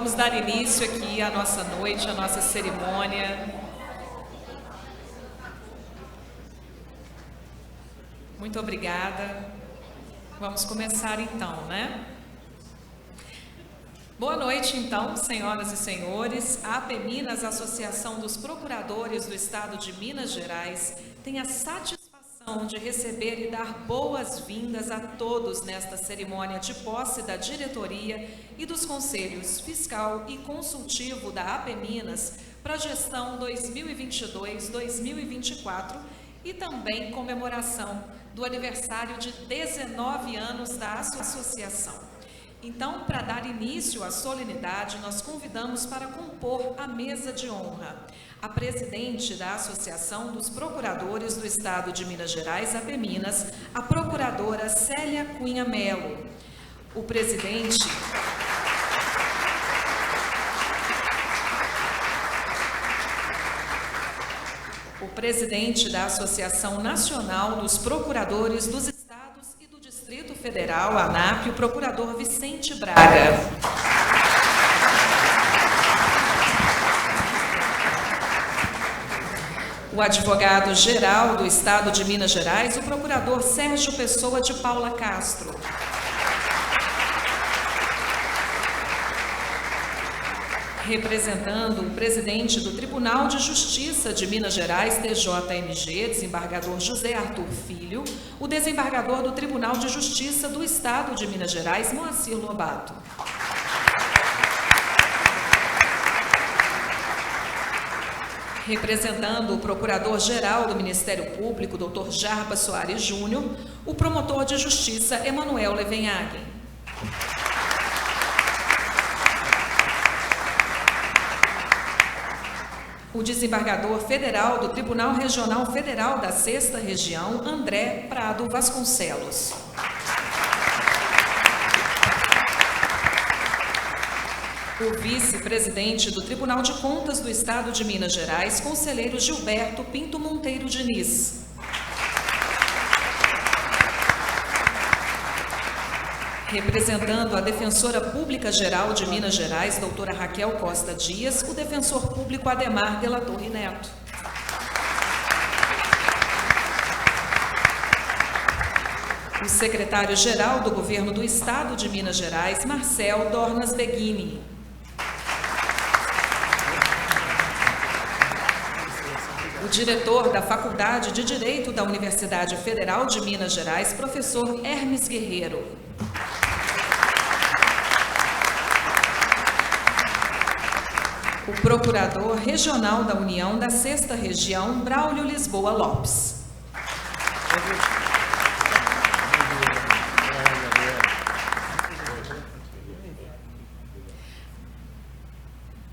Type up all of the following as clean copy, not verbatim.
Vamos dar início aqui à nossa noite, à nossa cerimônia. Muito obrigada. Vamos começar então, né? Boa noite, então, senhoras e senhores. A APEminas, Associação dos Procuradores do Estado de Minas Gerais, tem a satisfação de receber e dar boas-vindas a todos nesta cerimônia de posse da diretoria e dos conselhos fiscal e consultivo da APEminas para a gestão 2022-2024 e também comemoração do aniversário de 19 anos da associação. Então, para dar início à solenidade, nós convidamos para compor a mesa de honra a presidente da Associação dos Procuradores do Estado de Minas Gerais, APEminas, a procuradora Célia Cunha Melo. O presidente da Associação Nacional dos Procuradores dos Estados e do Distrito Federal, ANAP, o procurador Vicente Braga. O advogado-geral do Estado de Minas Gerais, o procurador Sérgio Pessoa de Paula Castro. Representando o presidente do Tribunal de Justiça de Minas Gerais, TJMG, desembargador José Arthur Filho, o desembargador do Tribunal de Justiça do Estado de Minas Gerais, Moacir Lobato. Representando o Procurador-Geral do Ministério Público, Dr. Jarbas Soares Júnior, o promotor de Justiça, Emanuel Levenhagen. O desembargador federal do Tribunal Regional Federal da 6ª Região, André Prado Vasconcelos. O vice-presidente do Tribunal de Contas do Estado de Minas Gerais, conselheiro Gilberto Pinto Monteiro Diniz. Representando a Defensora Pública Geral de Minas Gerais, doutora Raquel Costa Dias, o defensor público Ademar de la Torre Neto. O secretário-geral do Governo do Estado de Minas Gerais, Marcel Dornas Beguini. O diretor da Faculdade de Direito da Universidade Federal de Minas Gerais, professor Hermes Guerreiro. O Procurador Regional da União da 6ª Região, Braulio Lisboa Lopes.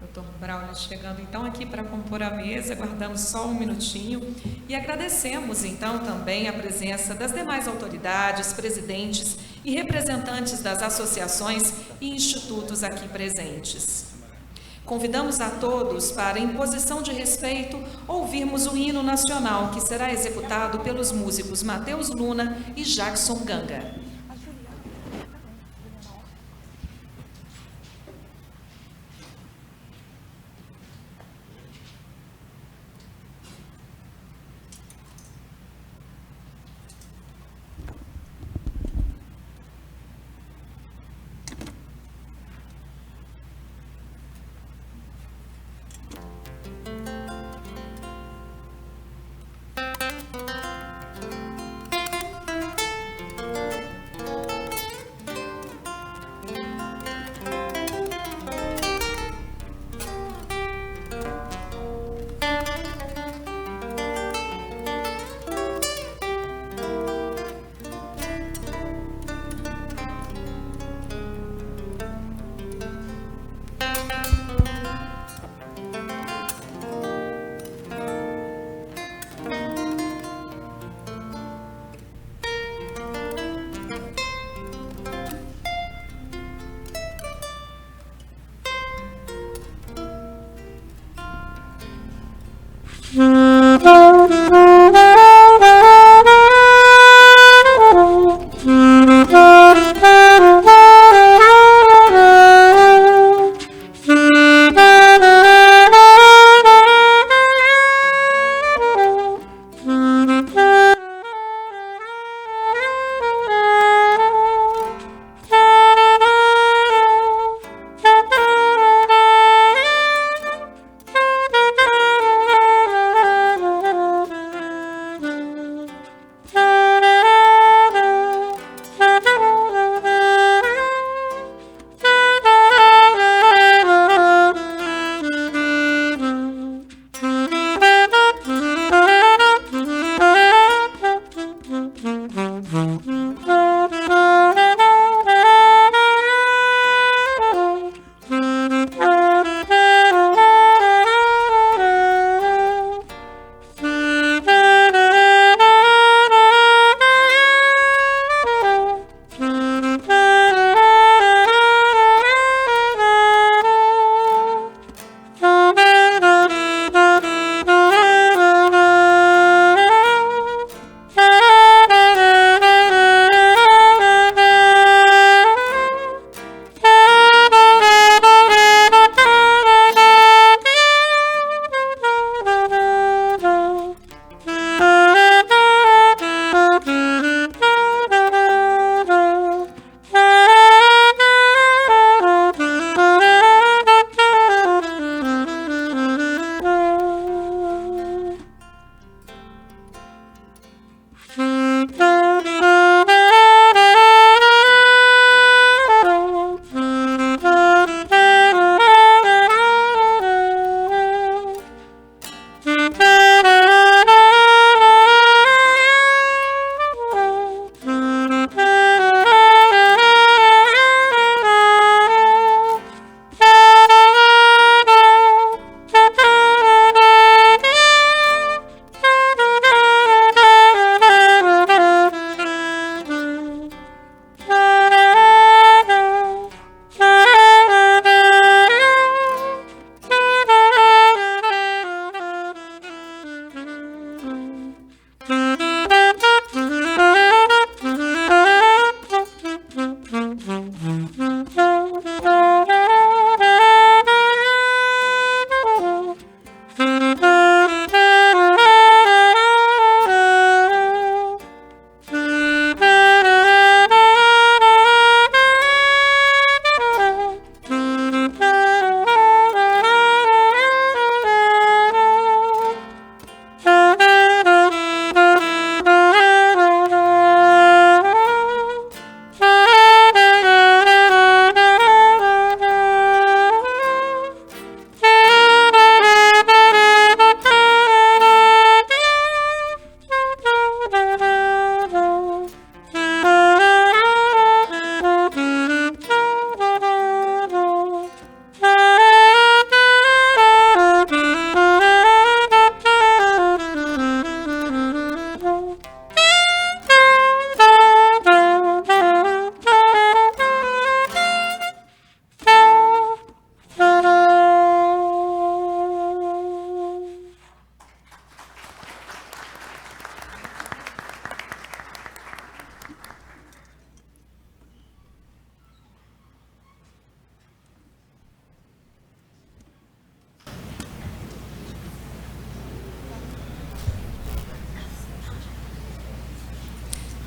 Doutor Braulio chegando então aqui para compor a mesa, aguardamos só um minutinho e agradecemos então também a presença das demais autoridades, presidentes e representantes das associações e institutos aqui presentes. Convidamos a todos para, em posição de respeito, ouvirmos o hino nacional, que será executado pelos músicos Matheus Luna e Jackson Ganga.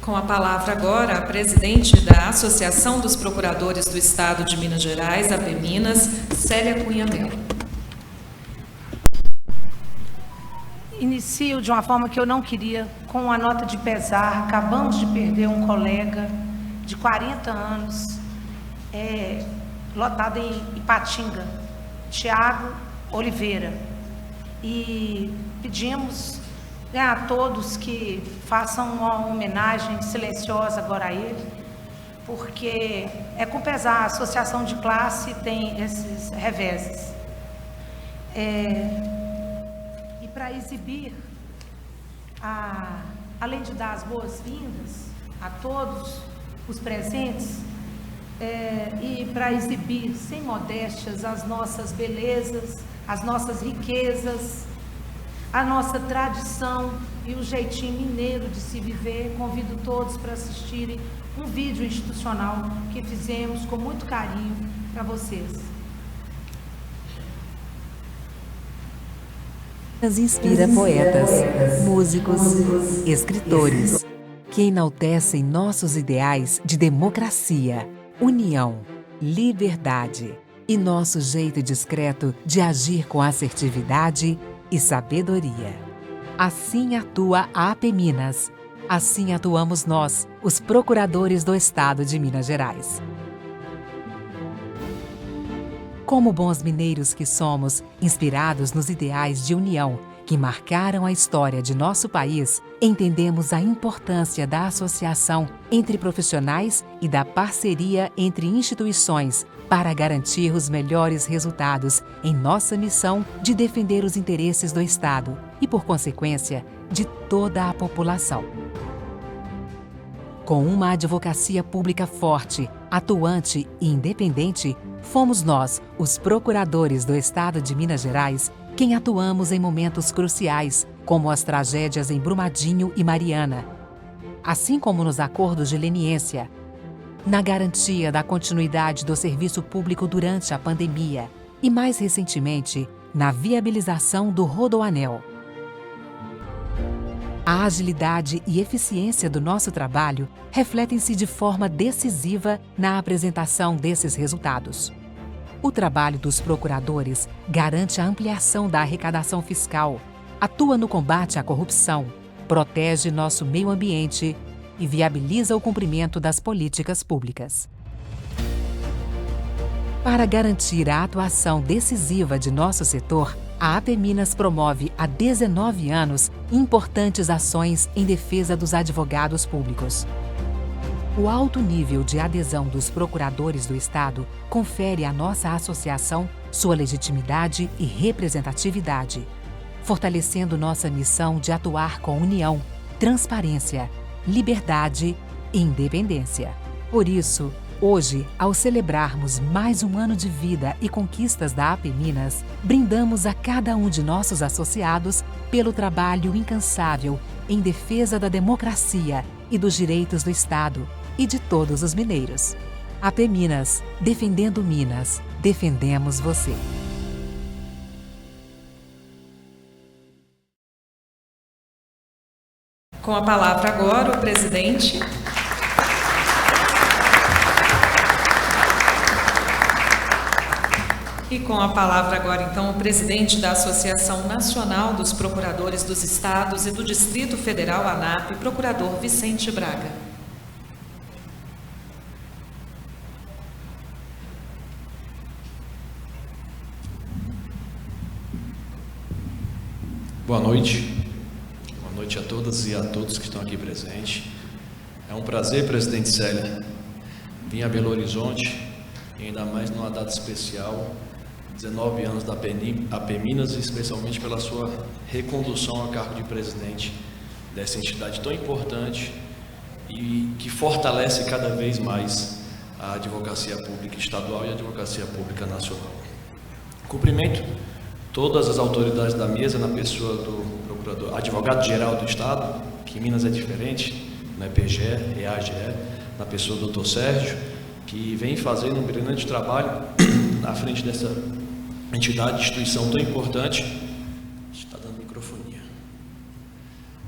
Com a palavra agora, a presidente da Associação dos Procuradores do Estado de Minas Gerais, APEminas, Célia Cunha Mello. Inicio de uma forma que eu não queria, com uma nota de pesar. Acabamos de perder um colega de 40 anos, lotado em Ipatinga, Tiago Oliveira. E pedimos a todos que façam uma homenagem silenciosa agora a ele, porque é com pesar, a associação de classe tem esses reveses. E para exibir, além de dar as boas-vindas a todos os presentes, e para exibir sem modéstias as nossas belezas, as nossas riquezas, a nossa tradição e o jeitinho mineiro de se viver, convido todos para assistirem um vídeo institucional que fizemos com muito carinho para vocês. Inspira poetas, músicos, escritores, que enaltecem nossos ideais de democracia, união, liberdade e nosso jeito discreto de agir com assertividade e sabedoria. Assim atua a APEminas, assim atuamos nós, os procuradores do Estado de Minas Gerais. Como bons mineiros que somos, inspirados nos ideais de união que marcaram a história de nosso país, entendemos a importância da associação entre profissionais e da parceria entre instituições para garantir os melhores resultados em nossa missão de defender os interesses do Estado e, por consequência, de toda a população. Com uma advocacia pública forte, atuante e independente, fomos nós, os procuradores do Estado de Minas Gerais, quem atuamos em momentos cruciais, como as tragédias em Brumadinho e Mariana, assim como nos acordos de leniência, na garantia da continuidade do serviço público durante a pandemia e, mais recentemente, na viabilização do Rodoanel. A agilidade e eficiência do nosso trabalho refletem-se de forma decisiva na apresentação desses resultados. O trabalho dos procuradores garante a ampliação da arrecadação fiscal, atua no combate à corrupção, protege nosso meio ambiente e viabiliza o cumprimento das políticas públicas. Para garantir a atuação decisiva de nosso setor, a APEminas promove há 19 anos importantes ações em defesa dos advogados públicos. O alto nível de adesão dos procuradores do Estado confere à nossa associação sua legitimidade e representatividade, fortalecendo nossa missão de atuar com união, transparência, liberdade e independência. Por isso, hoje, ao celebrarmos mais um ano de vida e conquistas da APEminas, brindamos a cada um de nossos associados pelo trabalho incansável em defesa da democracia e dos direitos do Estado e de todos os mineiros. APEminas, defendendo Minas, defendemos você. Com a palavra agora o presidente. E com a palavra agora, então, o presidente da Associação Nacional dos Procuradores dos Estados e do Distrito Federal, ANAP, procurador Vicente Braga. Boa noite. Boa noite a todas e a todos que estão aqui presentes. É um prazer, presidente Célia, vir a Belo Horizonte, e ainda mais numa data especial, 19 anos da APEminas, e especialmente pela sua recondução ao cargo de presidente dessa entidade tão importante e que fortalece cada vez mais a advocacia pública estadual e a advocacia pública nacional. Cumprimento todas as autoridades da mesa, na pessoa do procurador, advogado-geral do Estado, que em Minas é diferente, não é PGE, é AGE, na pessoa do Dr. Sérgio, que vem fazendo um brilhante trabalho à frente dessa entidade, instituição tão importante. Está dando microfonia.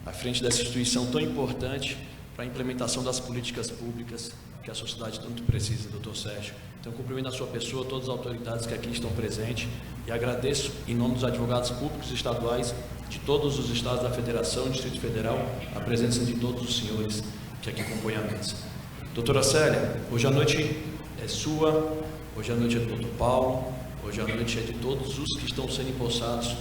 À frente dessa instituição tão importante para a implementação das políticas públicas que a sociedade tanto precisa, doutor Sérgio. Então, cumprimento a sua pessoa, todas as autoridades que aqui estão presentes, e agradeço, em nome dos advogados públicos estaduais de todos os estados da Federação, Distrito Federal, a presença de todos os senhores que aqui compõem a mesa. Doutora Célia, hoje a noite é sua, hoje a noite é do doutor Paulo, hoje a noite é de todos os que estão sendo empossados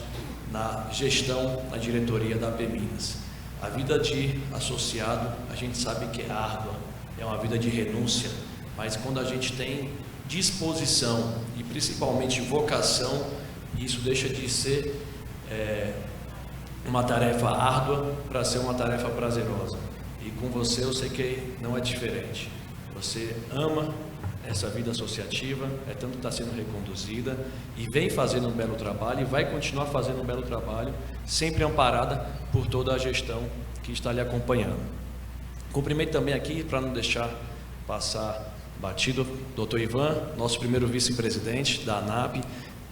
na gestão, na diretoria da APMINAS. A vida de associado, a gente sabe que é árdua, é uma vida de renúncia, mas quando a gente tem disposição e principalmente vocação, isso deixa de ser uma tarefa árdua para ser uma tarefa prazerosa. E com você eu sei que não é diferente. Você ama essa vida associativa, tanto que está sendo reconduzida e vem fazendo um belo trabalho e vai continuar fazendo um belo trabalho, sempre amparada por toda a gestão que está lhe acompanhando. Cumprimento também aqui, para não deixar passar batido, doutor Ivan, nosso primeiro vice-presidente da ANAP,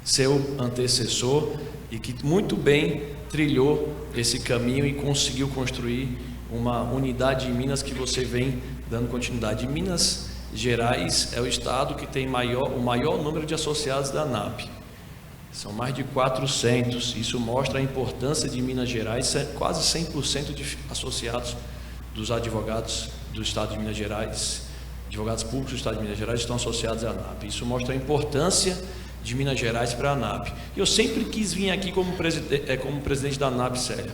seu antecessor, e que muito bem trilhou esse caminho e conseguiu construir uma unidade em Minas que você vem dando continuidade. Minas Gerais é o estado que tem o maior número de associados da ANAP. São mais de 400. Isso mostra a importância de Minas Gerais. Quase 100% de associados dos advogados do estado de Minas Gerais, advogados públicos do estado de Minas Gerais, estão associados à ANAP. Isso mostra a importância de Minas Gerais para a ANAP. Eu sempre quis vir aqui como presidente da ANAP, Célia.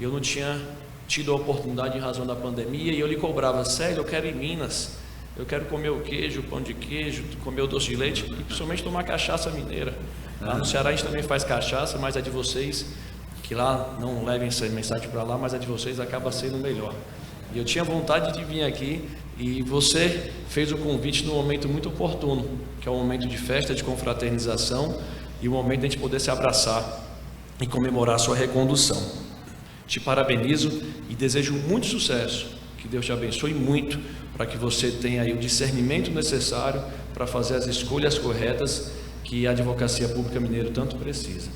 Eu não tinha tido a oportunidade em razão da pandemia e eu lhe cobrava: Célia, eu quero ir em Minas, eu quero comer o queijo, o pão de queijo, comer o doce de leite e principalmente tomar cachaça mineira. Lá no Ceará a gente também faz cachaça, mas a de vocês, que lá não levem essa mensagem para lá, mas a de vocês acaba sendo melhor. E eu tinha vontade de vir aqui e você fez o convite num momento muito oportuno, que é um momento de festa, de confraternização e o momento de a gente poder se abraçar e comemorar a sua recondução. Te parabenizo e desejo muito sucesso, que Deus te abençoe muito, para que você tenha aí o discernimento necessário para fazer as escolhas corretas que a advocacia pública mineira tanto precisa.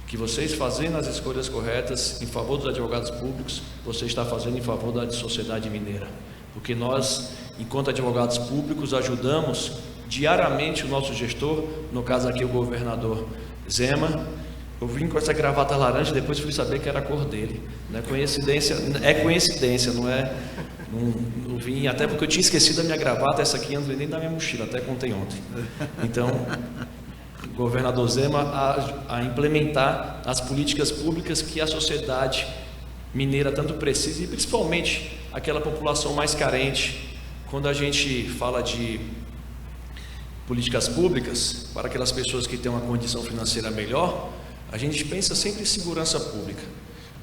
Que vocês fazendo as escolhas corretas em favor dos advogados públicos, você está fazendo em favor da sociedade mineira. Porque nós, enquanto advogados públicos, ajudamos diariamente o nosso gestor, no caso aqui o governador Zema. Eu vim com essa gravata laranja, depois fui saber que era a cor dele. Não é coincidência, não é? Não vim, até porque eu tinha esquecido a minha gravata, essa aqui não veio nem da minha mochila, até contei ontem. Então, governador Zema a implementar as políticas públicas que a sociedade mineira tanto precisa, e principalmente aquela população mais carente. Quando a gente fala de políticas públicas para aquelas pessoas que têm uma condição financeira melhor, a gente pensa sempre em segurança pública,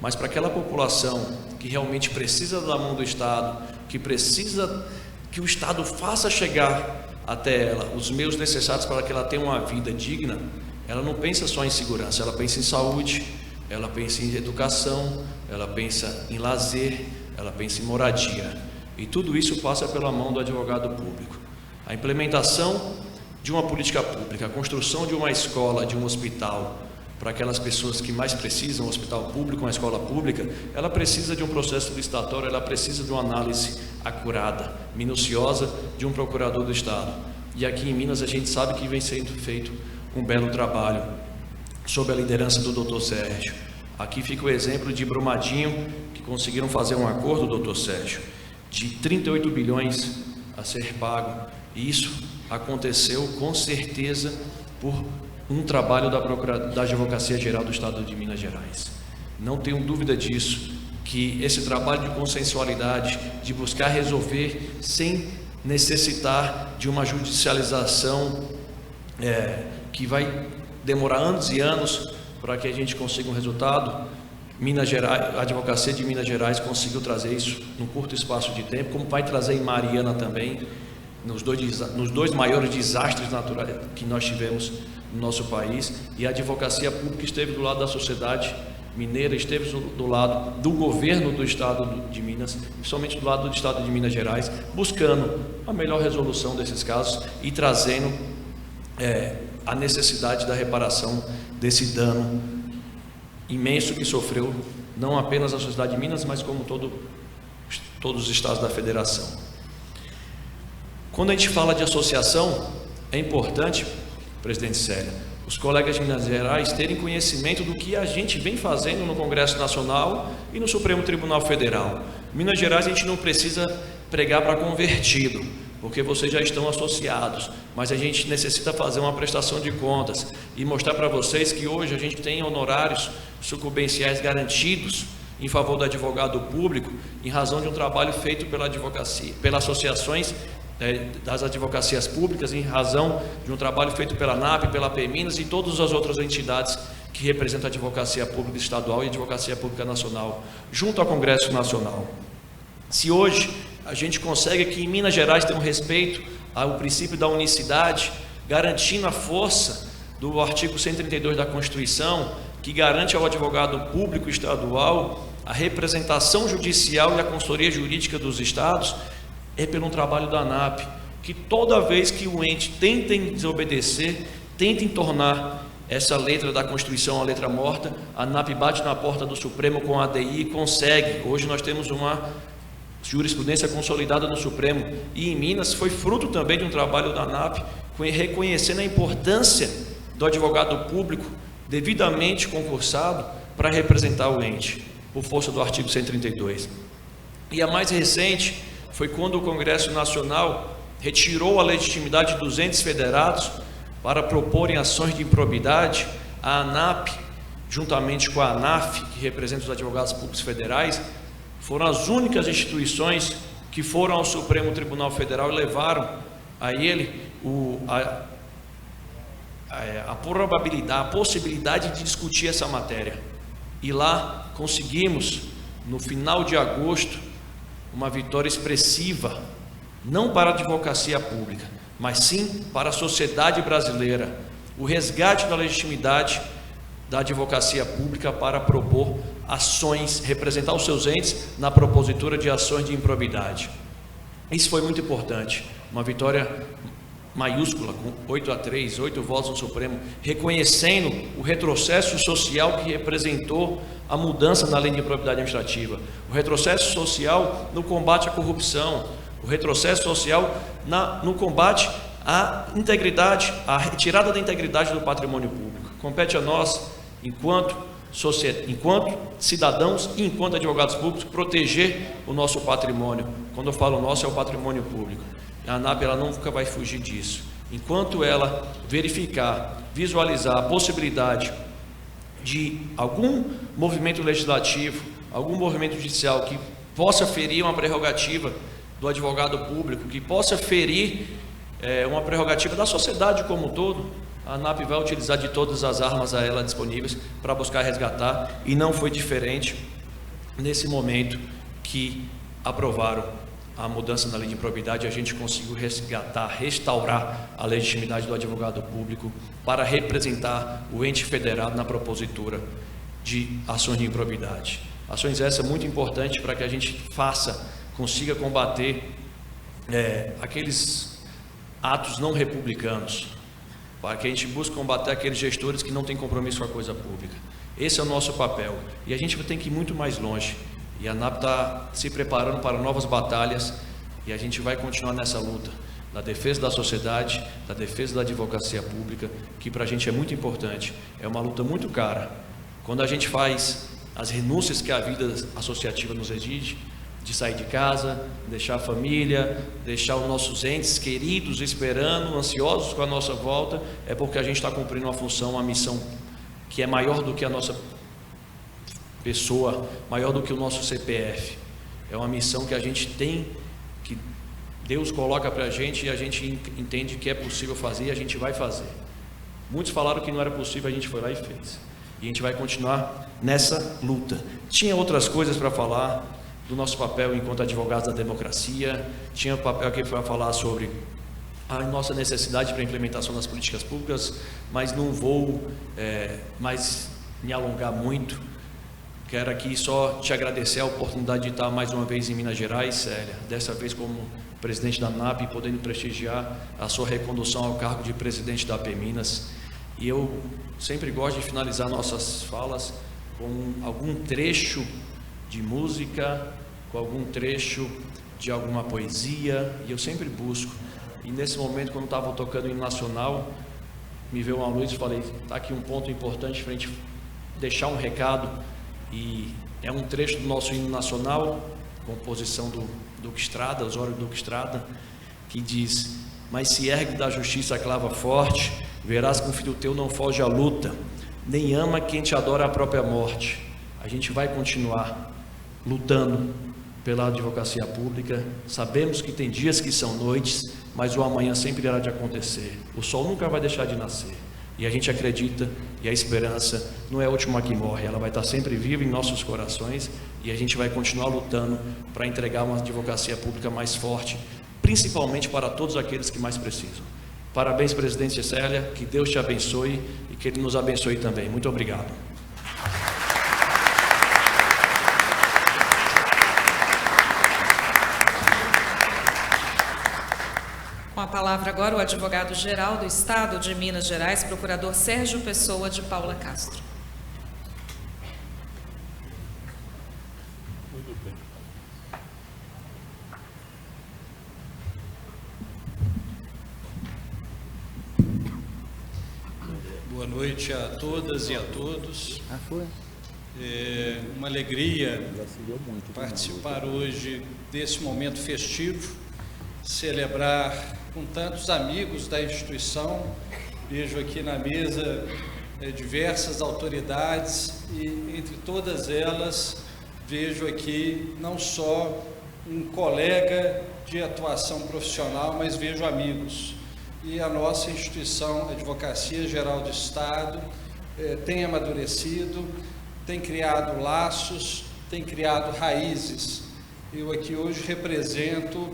mas para aquela população que realmente precisa da mão do Estado, que precisa que o Estado faça chegar até ela os meios necessários para que ela tenha uma vida digna, ela não pensa só em segurança, ela pensa em saúde, ela pensa em educação, ela pensa em lazer, ela pensa em moradia, e tudo isso passa pela mão do advogado público. A implementação de uma política pública, a construção de uma escola, de um hospital, para aquelas pessoas que mais precisam, um hospital público, uma escola pública, ela precisa de um processo licitatório, ela precisa de uma análise acurada, minuciosa, de um procurador do Estado. E aqui em Minas a gente sabe que vem sendo feito um belo trabalho sob a liderança do doutor Sérgio. Aqui fica o exemplo de Brumadinho, que conseguiram fazer um acordo, doutor Sérgio, de 38 bilhões a ser pago. E isso aconteceu com certeza por um trabalho da Advocacia Geral do Estado de Minas Gerais. Não tenho dúvida disso, que esse trabalho de consensualidade, de buscar resolver sem necessitar de uma judicialização que vai demorar anos e anos para que a gente consiga um resultado. Minas Gerais, a Advocacia de Minas Gerais conseguiu trazer isso num curto espaço de tempo, como vai trazer em Mariana também, nos dois maiores desastres naturais que nós tivemos no nosso país. E a advocacia pública esteve do lado da sociedade mineira, esteve do lado do governo do estado de Minas, principalmente do lado do estado de Minas Gerais, buscando a melhor resolução desses casos e trazendo a necessidade da reparação desse dano imenso que sofreu não apenas a sociedade de Minas, mas como todo todos os estados da federação. Quando a gente fala de associação, é importante, presidente Célia, os colegas de Minas Gerais terem conhecimento do que a gente vem fazendo no Congresso Nacional e no Supremo Tribunal Federal. Em Minas Gerais a gente não precisa pregar para convertido, porque vocês já estão associados, mas a gente necessita fazer uma prestação de contas e mostrar para vocês que hoje a gente tem honorários sucumbenciais garantidos em favor do advogado público, em razão de um trabalho feito pela advocacia, pelas associações das advocacias públicas, em razão de um trabalho feito pela ANAP, pela APEMINAS e todas as outras entidades que representam a advocacia pública estadual e a advocacia pública nacional, junto ao Congresso Nacional. Se hoje a gente consegue aqui em Minas Gerais ter um respeito ao princípio da unicidade, garantindo a força do artigo 132 da Constituição, que garante ao advogado público estadual a representação judicial e a consultoria jurídica dos estados, é pelo trabalho da ANAP, que toda vez que o ente tentem desobedecer, tentem tornar essa letra da Constituição a letra morta, a ANAP bate na porta do Supremo com a ADI e consegue. Hoje nós temos uma jurisprudência consolidada no Supremo, e em Minas foi fruto também de um trabalho da ANAP, reconhecendo a importância do advogado público devidamente concursado para representar o ente, por força do artigo 132. E a mais recente foi quando o Congresso Nacional retirou a legitimidade dos entes federados para proporem ações de improbidade. A ANAP, juntamente com a ANAF, que representa os advogados públicos federais, foram as únicas instituições que foram ao Supremo Tribunal Federal e levaram a ele a possibilidade de discutir essa matéria. E lá conseguimos, no final de agosto, uma vitória expressiva, não para a advocacia pública, mas sim para a sociedade brasileira, o resgate da legitimidade da advocacia pública para propor ações, representar os seus entes na propositura de ações de improbidade. Isso foi muito importante, uma vitória maiúscula, com 8-3, 8 votos no Supremo, reconhecendo o retrocesso social que representou a mudança na lei de improbidade administrativa, o retrocesso social no combate à corrupção, o retrocesso social no combate à integridade, à retirada da integridade do patrimônio público. Compete a nós, enquanto cidadãos e enquanto advogados públicos, proteger o nosso patrimônio. Quando eu falo nosso, é o patrimônio público. A ANAP ela nunca vai fugir disso. Enquanto ela verificar, visualizar a possibilidade de algum movimento legislativo, algum movimento judicial que possa ferir uma prerrogativa do advogado público, que possa ferir uma prerrogativa da sociedade como um todo, a ANAP vai utilizar de todas as armas a ela disponíveis para buscar resgatar, e não foi diferente nesse momento que aprovaram a mudança na lei de improbidade. A gente conseguiu resgatar, restaurar a legitimidade do advogado público para representar o ente federado na propositura de ações de improbidade. Ações essas muito importantes para que a gente consiga combater aqueles atos não republicanos, para que a gente busque combater aqueles gestores que não têm compromisso com a coisa pública. Esse é o nosso papel, e a gente tem que ir muito mais longe. E a ANAP está se preparando para novas batalhas, e a gente vai continuar nessa luta da defesa da sociedade, da defesa da advocacia pública, que para a gente é muito importante. É uma luta muito cara. Quando a gente faz as renúncias que a vida associativa nos exige, de sair de casa, deixar a família, deixar os nossos entes queridos esperando, ansiosos com a nossa volta, é porque a gente está cumprindo uma função, uma missão que é maior do que a nossa pessoa, maior do que o nosso CPF. É uma missão que a gente tem, que Deus coloca para a gente, e a gente entende que é possível fazer, e a gente vai fazer. Muitos falaram que não era possível, a gente foi lá e fez. E a gente vai continuar nessa luta. Tinha outras coisas para falar do nosso papel enquanto advogados da democracia, tinha papel aqui para falar sobre a nossa necessidade para a implementação das políticas públicas, mas não vou mais me alongar muito. Quero aqui só te agradecer a oportunidade de estar mais uma vez em Minas Gerais, Célia, dessa vez como presidente da ANAP, podendo prestigiar a sua recondução ao cargo de presidente da APEMINAS. E eu sempre gosto de finalizar nossas falas com algum trecho de música, com algum trecho de alguma poesia, e eu sempre busco. E nesse momento, quando estava tocando o hino nacional, me veio uma luz e falei, está aqui um ponto importante para a gente deixar um recado, e é um trecho do nosso hino nacional, composição do Duque Estrada, Osório Duque Estrada, que diz: mas se ergue da justiça a clava forte, verás que um filho teu não foge à luta, nem ama quem te adora a própria morte. A gente vai continuar lutando pela advocacia pública. Sabemos que tem dias que são noites, mas o amanhã sempre irá de acontecer. O sol nunca vai deixar de nascer. E a gente acredita, e a esperança não é a última que morre, ela vai estar sempre viva em nossos corações, e a gente vai continuar lutando para entregar uma advocacia pública mais forte, principalmente para todos aqueles que mais precisam. Parabéns, presidente Célia, que Deus te abençoe e que Ele nos abençoe também. Muito obrigado. Com a palavra agora o advogado-geral do Estado de Minas Gerais, procurador Sérgio Pessoa de Paula Castro. Boa noite a todas e a todos. É uma alegria participar hoje desse momento festivo, celebrar com tantos amigos da instituição. Vejo aqui na mesa diversas autoridades e entre todas elas vejo aqui não só um colega de atuação profissional, mas vejo amigos. E a nossa instituição, a Advocacia Geral do Estado, tem amadurecido, tem criado laços, tem criado raízes. Eu aqui hoje represento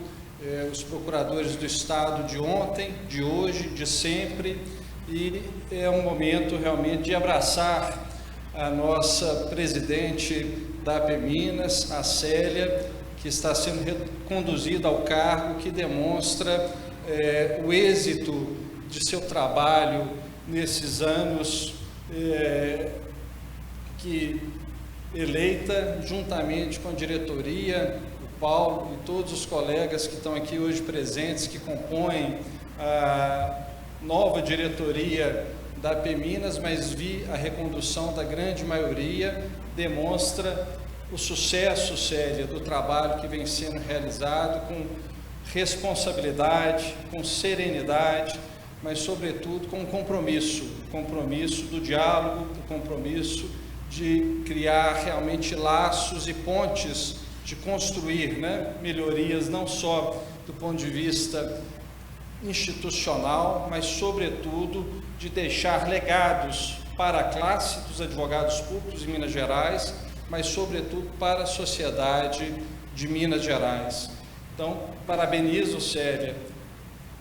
os procuradores do Estado de ontem, de hoje, de sempre, e é um momento realmente de abraçar a nossa presidente da APEminas, a Célia, que está sendo reconduzida ao cargo, que demonstra o êxito de seu trabalho nesses anos, que eleita juntamente com a diretoria, o Paulo e todos os colegas que estão aqui hoje presentes, que compõem a nova diretoria da APEminas, mas vi a recondução da grande maioria, demonstra o sucesso, Célia, do trabalho que vem sendo realizado com responsabilidade, com serenidade, mas sobretudo com compromisso do diálogo, o compromisso de criar realmente laços e pontes, de construir melhorias não só do ponto de vista institucional, mas sobretudo de deixar legados para a classe dos advogados públicos de Minas Gerais, mas sobretudo para a sociedade de Minas Gerais. Então, parabenizo, Célia,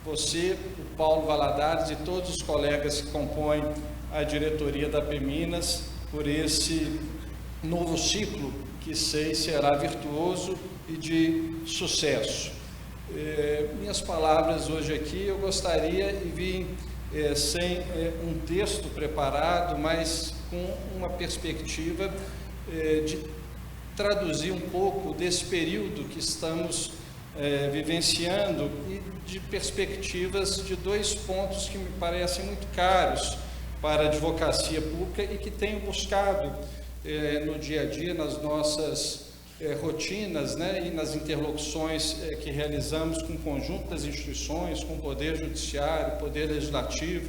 você, o Paulo Valadares e todos os colegas que compõem a diretoria da APEminas por esse novo ciclo que sei será virtuoso e de sucesso. Minhas palavras hoje aqui, eu gostaria de vir sem um texto preparado, mas com uma perspectiva de traduzir um pouco desse período que estamos vivenciando e de perspectivas de dois pontos que me parecem muito caros para a advocacia pública e que tenho buscado no dia a dia, nas nossas rotinas, e nas interlocuções que realizamos com o conjunto das instituições, com o Poder Judiciário, o Poder Legislativo,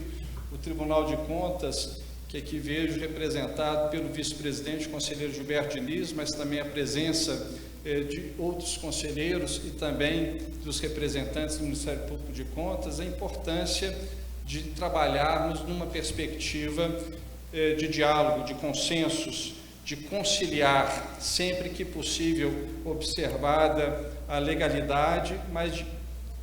o Tribunal de Contas, que aqui vejo representado pelo vice-presidente, conselheiro Gilberto Diniz, mas também a presença de outros conselheiros e também dos representantes do Ministério Público de Contas, a importância de trabalharmos numa perspectiva de diálogo, de consensos, de conciliar, sempre que possível, observada a legalidade, mas de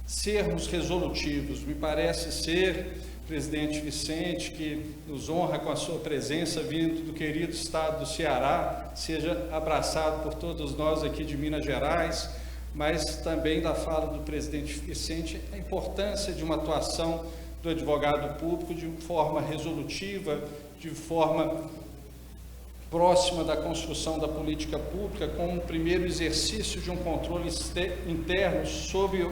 sermos resolutivos. Me parece ser, presidente Vicente, que nos honra com a sua presença, vindo do querido estado do Ceará, seja abraçado por todos nós aqui de Minas Gerais, mas também da fala do presidente Vicente, a importância de uma atuação do advogado público de forma resolutiva, de forma próxima da construção da política pública, como um primeiro exercício de um controle interno sob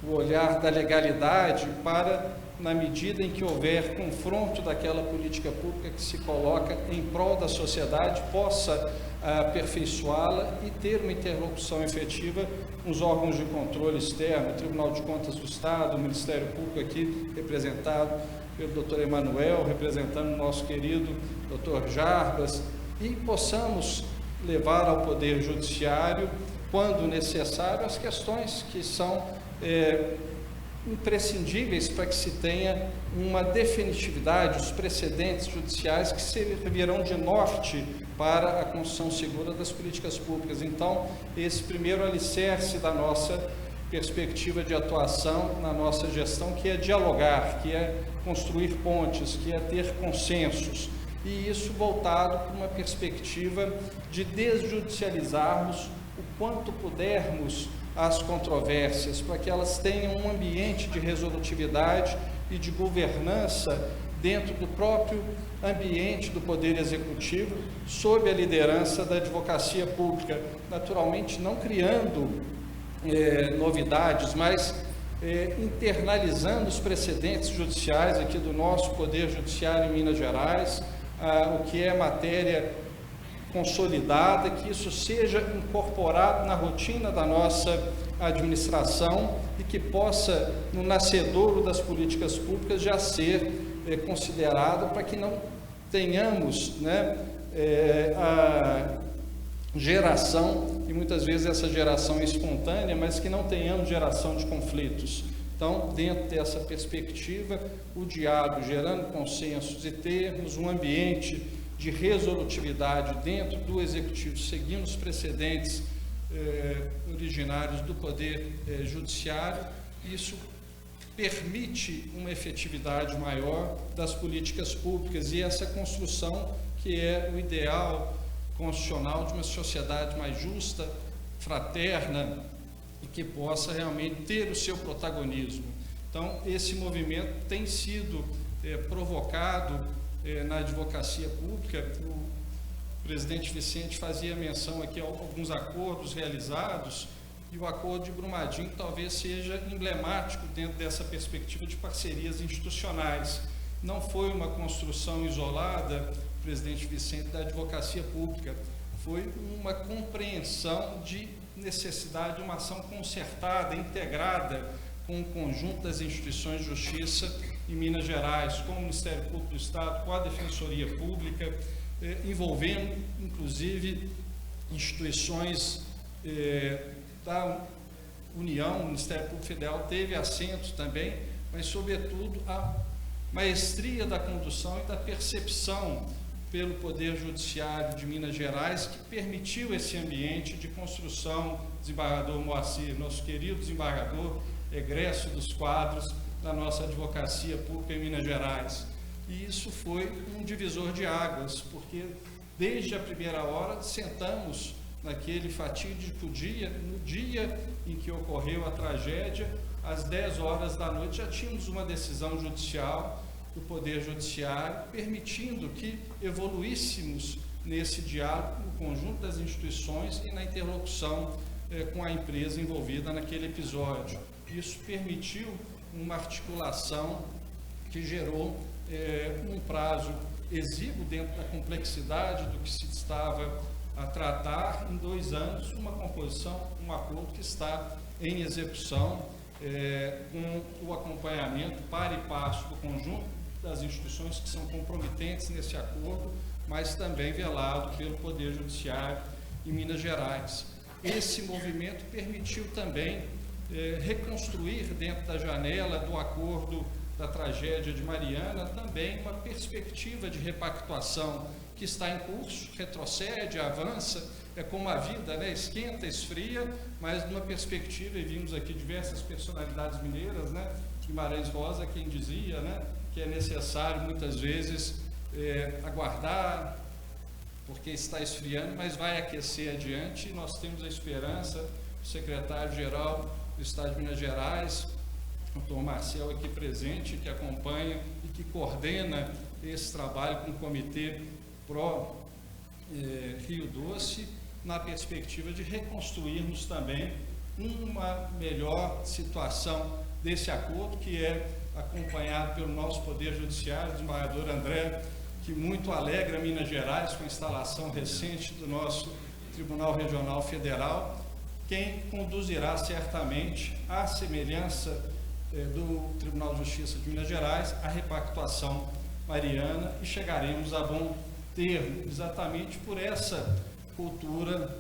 o olhar da legalidade, para, na medida em que houver confronto daquela política pública que se coloca em prol da sociedade, possa aperfeiçoá-la e ter uma interlocução efetiva com os órgãos de controle externo, o Tribunal de Contas do Estado, o Ministério Público aqui representado pelo doutor Emanuel, representando o nosso querido doutor Jarbas, e possamos levar ao Poder Judiciário, quando necessário, as questões que são imprescindíveis para que se tenha uma definitividade, os precedentes judiciais que servirão de norte para a construção segura das políticas públicas. Então, esse primeiro alicerce da nossa perspectiva de atuação na nossa gestão, que é dialogar, que é construir pontes, que é ter consensos, e isso voltado para uma perspectiva de desjudicializarmos o quanto pudermos as controvérsias, para que elas tenham um ambiente de resolutividade e de governança dentro do próprio ambiente do Poder Executivo, sob a liderança da advocacia pública, naturalmente não criando novidades, mas internalizando os precedentes judiciais aqui do nosso Poder Judiciário em Minas Gerais, o que é matéria consolidada, que isso seja incorporado na rotina da nossa administração e que possa, no nascedouro das políticas públicas, já ser considerado, para que não tenhamos a geração, e muitas vezes essa geração é espontânea, mas que não tenhamos geração de conflitos. Então, dentro dessa perspectiva, o diálogo gerando consensos e termos um ambiente de resolutividade dentro do Executivo, seguindo os precedentes originários do Poder Judiciário, isso permite uma efetividade maior das políticas públicas e essa construção que é o ideal constitucional de uma sociedade mais justa, fraterna e que possa realmente ter o seu protagonismo. Então, esse movimento tem sido provocado na advocacia pública. O presidente Vicente fazia menção aqui a alguns acordos realizados, e o acordo de Brumadinho talvez seja emblemático dentro dessa perspectiva de parcerias institucionais. Não foi uma construção isolada, presidente Vicente, da advocacia pública, foi uma compreensão de necessidade de uma ação concertada, integrada com o conjunto das instituições de justiça em Minas Gerais, com o Ministério Público do Estado, com a Defensoria Pública, envolvendo, inclusive, instituições da União. O Ministério Público Federal teve assentos também, mas, sobretudo, a maestria da condução e da percepção pelo Poder Judiciário de Minas Gerais, que permitiu esse ambiente de construção. Desembargador Moacir, nosso querido desembargador, egresso dos quadros da nossa advocacia pública em Minas Gerais. E isso foi um divisor de águas, porque desde a primeira hora sentamos naquele fatídico dia, no dia em que ocorreu a tragédia, às 10 horas da noite, já tínhamos uma decisão judicial do Poder Judiciário, permitindo que evoluíssemos nesse diálogo no conjunto das instituições e na interlocução com a empresa envolvida naquele episódio. Isso permitiu uma articulação que gerou um prazo exíguo dentro da complexidade do que se estava a tratar. Em 2 anos, uma composição, um acordo que está em execução, com o acompanhamento par e passo do conjunto das instituições que são comprometentes nesse acordo, mas também velado pelo Poder Judiciário em Minas Gerais. Esse movimento permitiu também reconstruir dentro da janela do acordo da tragédia de Mariana também uma perspectiva de repactuação que está em curso, retrocede, avança, é como a vida, né? Esquenta, esfria, mas numa perspectiva, e vimos aqui diversas personalidades mineiras, né? Guimarães Rosa, quem dizia, né? Que é necessário muitas vezes aguardar, porque está esfriando, mas vai aquecer adiante, e nós temos a esperança, o secretário-geral do Estado de Minas Gerais, o doutor Marcel aqui presente, que acompanha e que coordena esse trabalho com o Comitê Pró Rio Doce, na perspectiva de reconstruirmos também uma melhor situação desse acordo, que é acompanhado pelo nosso Poder Judiciário, o desembargador André, que muito alegra Minas Gerais com a instalação recente do nosso Tribunal Regional Federal, quem conduzirá certamente, à semelhança do Tribunal de Justiça de Minas Gerais, a repactuação mariana, e chegaremos a bom termo, exatamente por essa cultura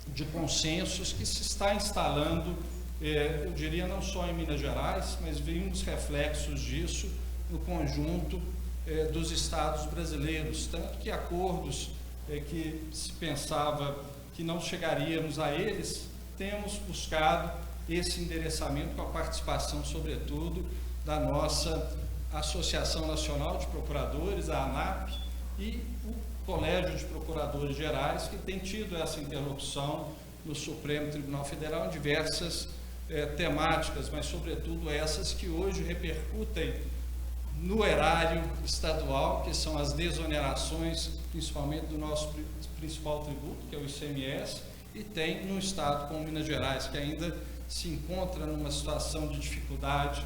de consensos que se está instalando, eu diria não só em Minas Gerais, mas vimos reflexos disso no conjunto dos estados brasileiros, tanto que acordos que se pensava que não chegaríamos a eles, temos buscado esse endereçamento com a participação, sobretudo, da nossa Associação Nacional de Procuradores, a ANAP, e o Colégio de Procuradores Gerais, que tem tido essa interlocução no Supremo Tribunal Federal em diversas temáticas, mas, sobretudo, essas que hoje repercutem no erário estadual, que são as desonerações, principalmente do nosso principal tributo, que é o ICMS, e tem no estado como Minas Gerais, que ainda se encontra numa situação de dificuldade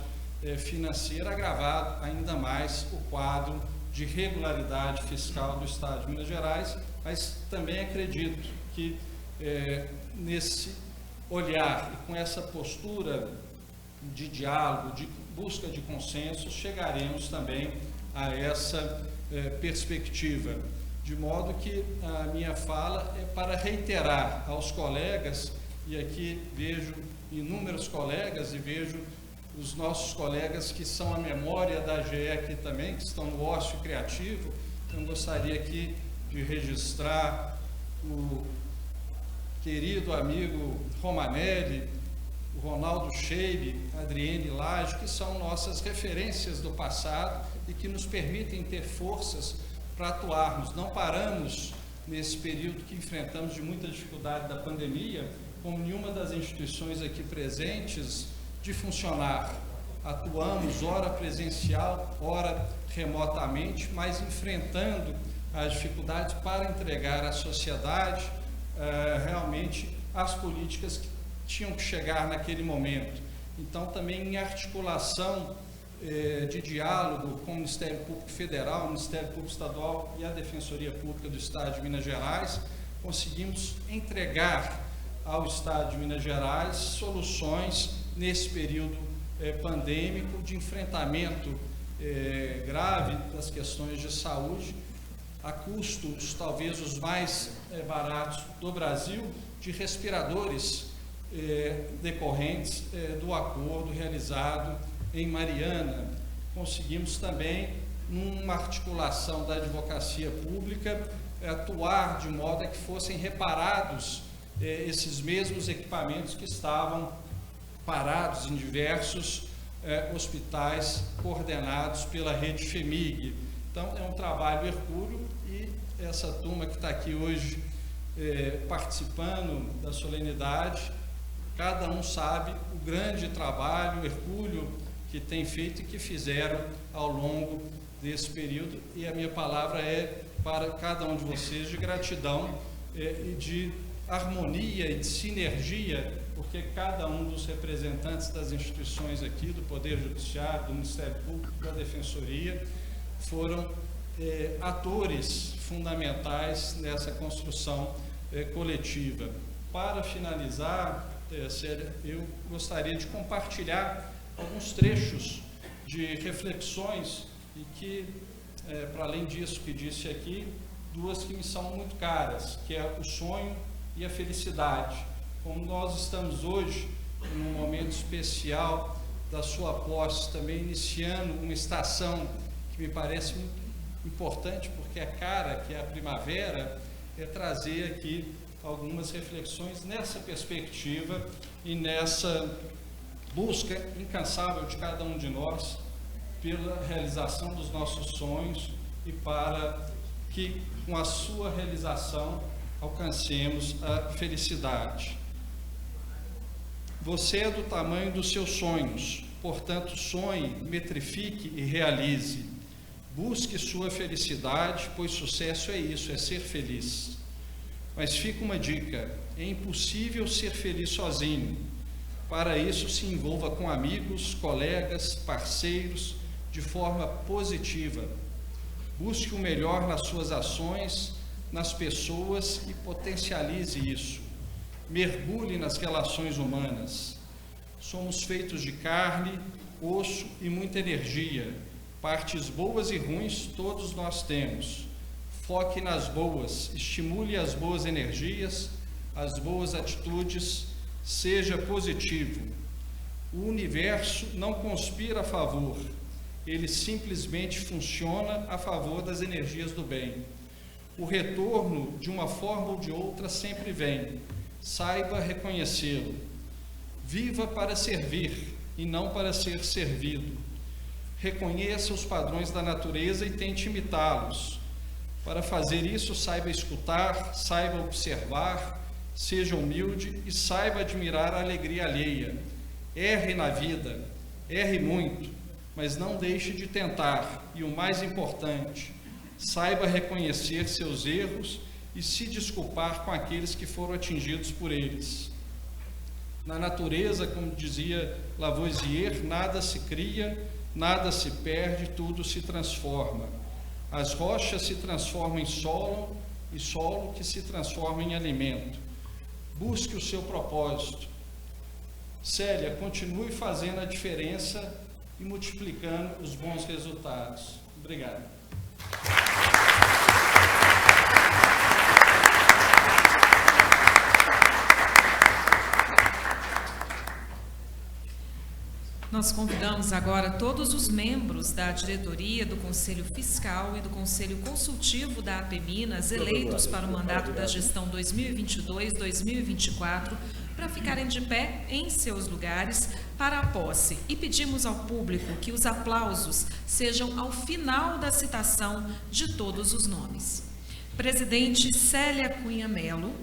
financeira, agravado ainda mais o quadro de regularidade fiscal do estado de Minas Gerais, mas também acredito que nesse olhar e com essa postura de diálogo, de busca de consenso, chegaremos também a essa perspectiva. De modo que a minha fala é para reiterar aos colegas, e aqui vejo inúmeros colegas e vejo os nossos colegas que são a memória da AGE aqui também, que estão no ócio criativo. Então, gostaria aqui de registrar o querido amigo Romanelli, o Ronaldo Scheire, a Adriene Lage, que são nossas referências do passado e que nos permitem ter forças para atuarmos. Não paramos nesse período que enfrentamos de muita dificuldade da pandemia, como nenhuma das instituições aqui presentes, de funcionar. Atuamos, ora presencial, ora remotamente, mas enfrentando as dificuldades para entregar à sociedade realmente as políticas que tinham que chegar naquele momento. Então, também em articulação de diálogo com o Ministério Público Federal, o Ministério Público Estadual e a Defensoria Pública do Estado de Minas Gerais, conseguimos entregar ao Estado de Minas Gerais soluções nesse período pandêmico de enfrentamento grave das questões de saúde, a custos talvez os mais baratos do Brasil, de respiradores decorrentes do acordo realizado em Mariana. Conseguimos também, numa articulação da advocacia pública, atuar de modo a que fossem reparados esses mesmos equipamentos que estavam parados em diversos hospitais coordenados pela rede FEMIG. Então, é um trabalho hercúleo, e essa turma que está aqui hoje participando da solenidade, cada um sabe o grande trabalho hercúleo que tem feito e que fizeram ao longo desse período, e a minha palavra é para cada um de vocês de gratidão e de harmonia e de sinergia, porque cada um dos representantes das instituições aqui, do Poder Judiciário, do Ministério Público, da Defensoria, foram atores fundamentais nessa construção coletiva. Para finalizar, Célia, eu gostaria de compartilhar alguns trechos de reflexões e que, para além disso que disse aqui, duas que me são muito caras, que é o sonho e a felicidade. Como nós estamos hoje num momento especial da sua posse, também iniciando uma estação que me parece muito importante, porque é cara, que é a primavera, é trazer aqui algumas reflexões nessa perspectiva e nessa busca incansável de cada um de nós pela realização dos nossos sonhos e para que, com a sua realização, alcancemos a felicidade. Você é do tamanho dos seus sonhos, portanto, sonhe, metrifique e realize. Busque sua felicidade, pois sucesso é isso, é ser feliz. Mas fica uma dica: é impossível ser feliz sozinho. Para isso, se envolva com amigos, colegas, parceiros, de forma positiva. Busque o melhor nas suas ações, nas pessoas e potencialize isso. Mergulhe nas relações humanas. Somos feitos de carne, osso e muita energia. Partes boas e ruins todos nós temos. Foque nas boas, estimule as boas energias, as boas atitudes, seja positivo. O universo não conspira a favor, ele simplesmente funciona a favor das energias do bem. O retorno, de uma forma ou de outra, sempre vem. Saiba reconhecê-lo. Viva para servir e não para ser servido. Reconheça os padrões da natureza e tente imitá-los. Para fazer isso, saiba escutar, saiba observar, seja humilde e saiba admirar a alegria alheia. Erre na vida, erre muito, mas não deixe de tentar. E o mais importante, saiba reconhecer seus erros e se desculpar com aqueles que foram atingidos por eles. Na natureza, como dizia Lavoisier, nada se cria, nada se perde, tudo se transforma. As rochas se transformam em solo e solo que se transforma em alimento. Busque o seu propósito. Célia, continue fazendo a diferença e multiplicando os bons resultados. Obrigado. Nós convidamos agora todos os membros da diretoria, do Conselho Fiscal e do Conselho Consultivo da APEminas, eleitos para o mandato da gestão 2022-2024, para ficarem de pé em seus lugares para a posse. E pedimos ao público que os aplausos sejam ao final da citação de todos os nomes. Presidente Célia Cunha Melo,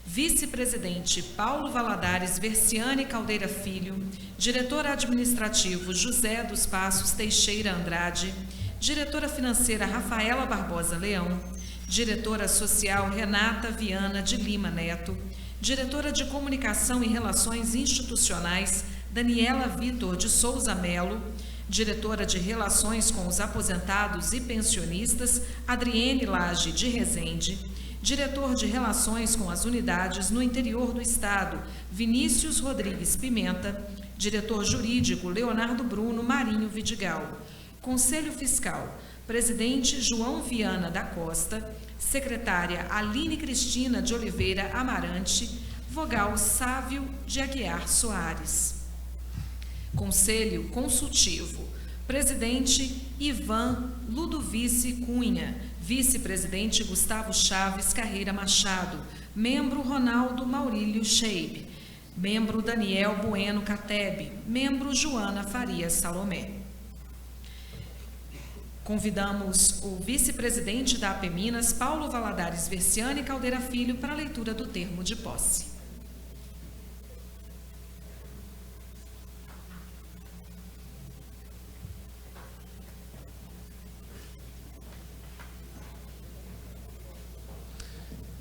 vice-presidente Paulo Valadares Versiani Caldeira Filho, diretor administrativo José dos Passos Teixeira Andrade, diretora financeira Rafaela Barbosa Leão, diretora social Renata Viana de Lima Neto, diretora de comunicação e relações institucionais Daniela Vitor de Souza Melo, diretora de relações com os aposentados e pensionistas Adriene Lage de Rezende, diretor de Relações com as Unidades no Interior do Estado, Vinícius Rodrigues Pimenta, diretor jurídico Leonardo Bruno Marinho Vidigal, Conselho Fiscal, presidente João Viana da Costa, secretária Aline Cristina de Oliveira Amarante, vogal Sávio de Aguiar Soares. Conselho Consultivo, presidente Ivan Ludovice Cunha, vice-presidente Gustavo Chaves Carreira Machado, membro Ronaldo Maurílio Scheib, membro Daniel Bueno Catebe, membro Joana Farias Salomé. Convidamos o vice-presidente da APEminas, Paulo Valadares Versiani Caldeira Filho, para a leitura do termo de posse.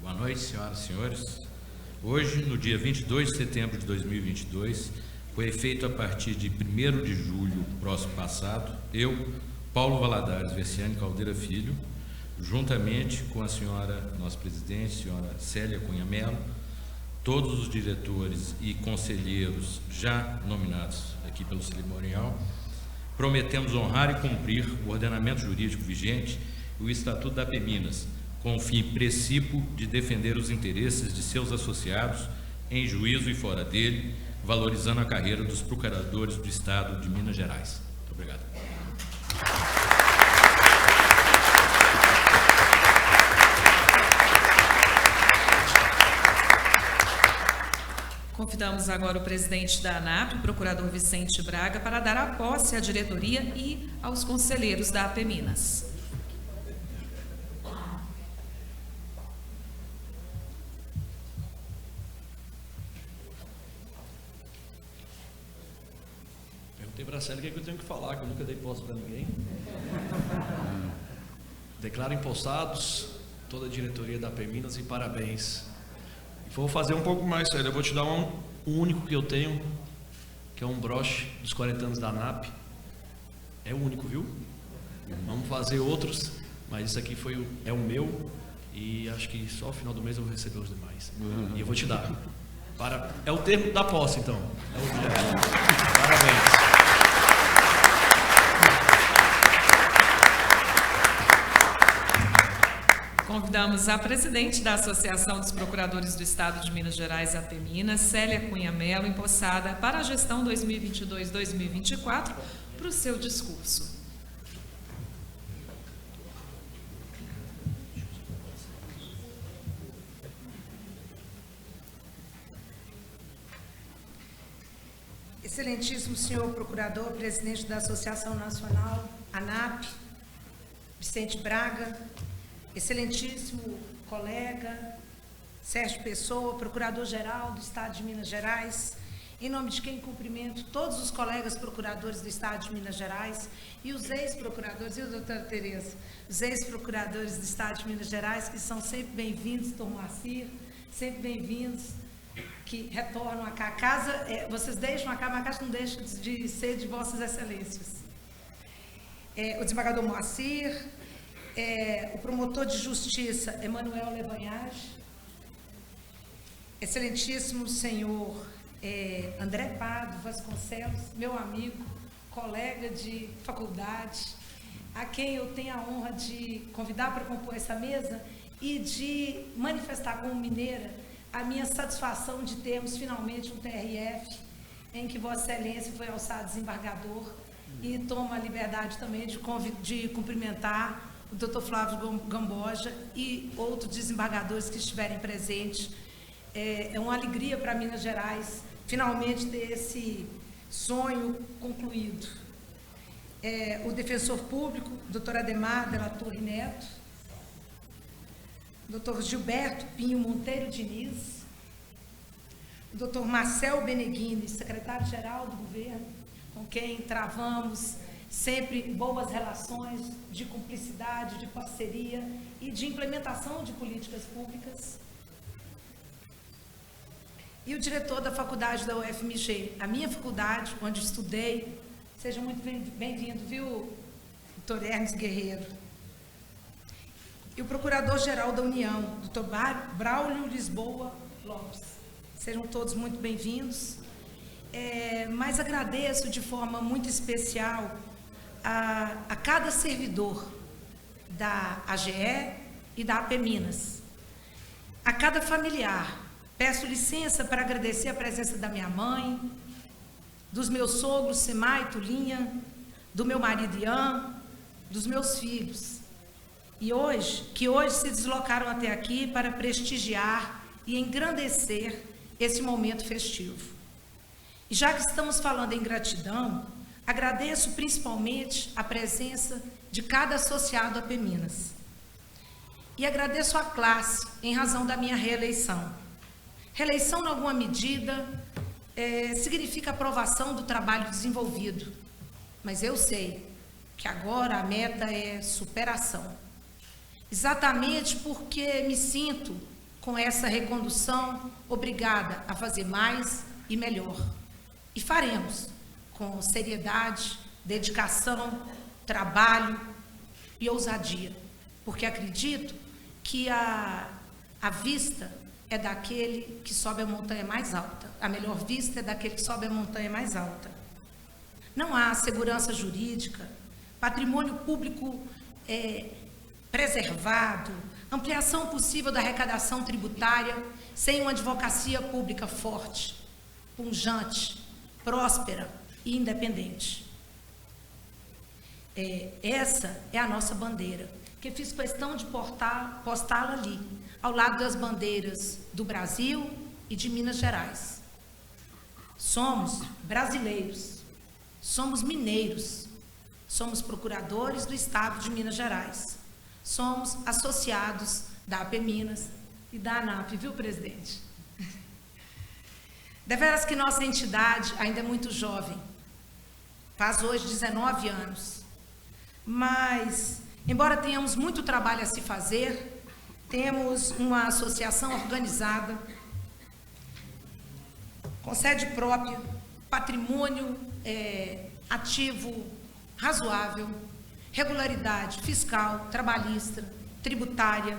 Boa noite, senhoras e senhores. Hoje, no dia 22 de setembro de 2022, foi feito a partir de 1º de julho próximo passado, eu, Paulo Valadares Versiani Caldeira Filho, juntamente com a senhora, nossa presidente, senhora Célia Cunha Melo, todos os diretores e conselheiros já nominados aqui pelo cerimonial, prometemos honrar e cumprir o ordenamento jurídico vigente e o Estatuto da APEminas, com o fim precípuo de defender os interesses de seus associados em juízo e fora dele, valorizando a carreira dos procuradores do Estado de Minas Gerais. Muito obrigado. Convidamos agora o presidente da ANAP, o procurador Vicente Braga, para dar a posse à diretoria e aos conselheiros da APEminas. Perguntei para a Célia o que eu tenho que falar, que eu nunca dei posse para ninguém. Declaro empossados toda a diretoria da APEminas e parabéns Vou fazer um pouco mais, Célia. Eu vou te dar um único que eu tenho, que é um broche dos 40 anos da ANAP. É o único, viu? Vamos fazer outros, mas isso aqui é o meu, e acho que só ao final do mês eu vou receber os demais. E eu vou te dar. É o termo da posse, então. É o termo. Parabéns. Convidamos a presidente da Associação dos Procuradores do Estado de Minas Gerais, APEMINAS, Célia Cunha Mello, empossada para a gestão 2022-2024, para o seu discurso. Excelentíssimo senhor Procurador, presidente da Associação Nacional, ANAP, Vicente Braga, excelentíssimo colega Sérgio Pessoa, Procurador-Geral do Estado de Minas Gerais, em nome de quem cumprimento todos os colegas procuradores do Estado de Minas Gerais e os ex-procuradores, e a doutora Tereza, os ex-procuradores do Estado de Minas Gerais, que são sempre bem-vindos, doutor Moacir, sempre bem-vindos, que retornam a cá. A casa, vocês deixam a casa, mas a casa não deixa de ser de vossas excelências. O desembargador Moacir, o promotor de justiça Emanuel Levanhage, excelentíssimo senhor André Pardo Vasconcelos, meu amigo, colega de faculdade, a quem eu tenho a honra de convidar para compor essa mesa e de manifestar como mineira a minha satisfação de termos finalmente um TRF em que Vossa Excelência foi alçado desembargador, e tomo a liberdade também de cumprimentar o doutor Flávio Gamboja e outros desembargadores que estiverem presentes. É uma alegria para Minas Gerais finalmente ter esse sonho concluído. O defensor público, doutor Ademar de la Torre Neto, doutor Gilberto Pinho Monteiro Diniz, o doutor Marcel Beneghini, secretário-geral do governo, com quem travamos sempre boas relações de cumplicidade, de parceria e de implementação de políticas públicas. E o diretor da faculdade da UFMG, a minha faculdade, onde estudei. Seja muito bem-vindo, viu, doutor Hermes Guerreiro. E o procurador-geral da União, doutor Braulio Lisboa Lopes. Sejam todos muito bem-vindos. Mas agradeço de forma muito especial a cada servidor da AGE e da APEMINAS, a cada familiar. Peço licença para agradecer a presença da minha mãe, dos meus sogros, Semar e Tulinha, do meu marido Ian, dos meus filhos, que hoje se deslocaram até aqui para prestigiar e engrandecer esse momento festivo. E já que estamos falando em gratidão, agradeço principalmente a presença de cada associado a APEMINAS. E agradeço a classe em razão da minha reeleição. Reeleição, em alguma medida, significa aprovação do trabalho desenvolvido. Mas eu sei que agora a meta é superação. Exatamente porque me sinto, com essa recondução, obrigada a fazer mais e melhor. E faremos, com seriedade, dedicação, trabalho e ousadia. Porque acredito que a vista é daquele que sobe a montanha mais alta. A melhor vista é daquele que sobe a montanha mais alta. Não há segurança jurídica, patrimônio público preservado, ampliação possível da arrecadação tributária sem uma advocacia pública forte, pujante, próspera e independente. Essa é a nossa bandeira, que fiz questão de postá-la ali, ao lado das bandeiras do Brasil e de Minas Gerais. Somos brasileiros, somos mineiros, somos procuradores do Estado de Minas Gerais, somos associados da APEMINAS e da ANAP, viu, presidente? Deveras que nossa entidade ainda é muito jovem, faz hoje 19 anos, mas, embora tenhamos muito trabalho a se fazer, temos uma associação organizada, com sede própria, patrimônio ativo razoável, regularidade fiscal, trabalhista, tributária.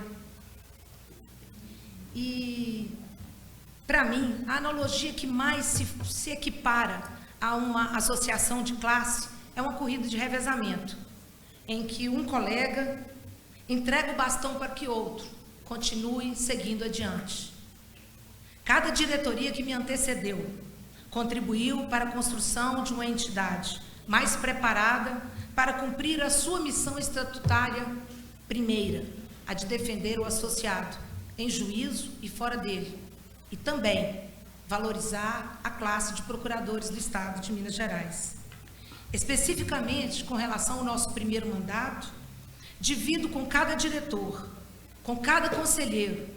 E, para mim, a analogia que mais se equipara a uma associação de classe é uma corrida de revezamento, em que um colega entrega o bastão para que outro continue seguindo adiante. Cada diretoria que me antecedeu contribuiu para a construção de uma entidade mais preparada para cumprir a sua missão estatutária primeira, a de defender o associado em juízo e fora dele, e também valorizar a classe de procuradores do Estado de Minas Gerais. Especificamente com relação ao nosso primeiro mandato, divido com cada diretor, com cada conselheiro,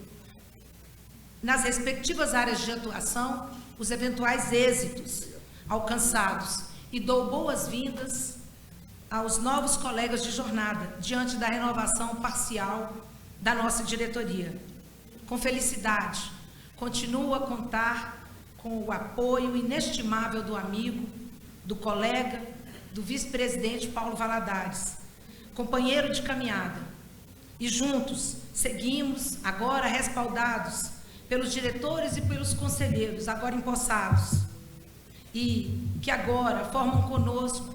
nas respectivas áreas de atuação, os eventuais êxitos alcançados e dou boas-vindas aos novos colegas de jornada diante da renovação parcial da nossa diretoria. Com felicidade, continuo a contar com o apoio inestimável do amigo, do colega, do vice-presidente Paulo Valadares, companheiro de caminhada. E juntos seguimos, agora respaldados pelos diretores e pelos conselheiros, agora empossados, e que agora formam conosco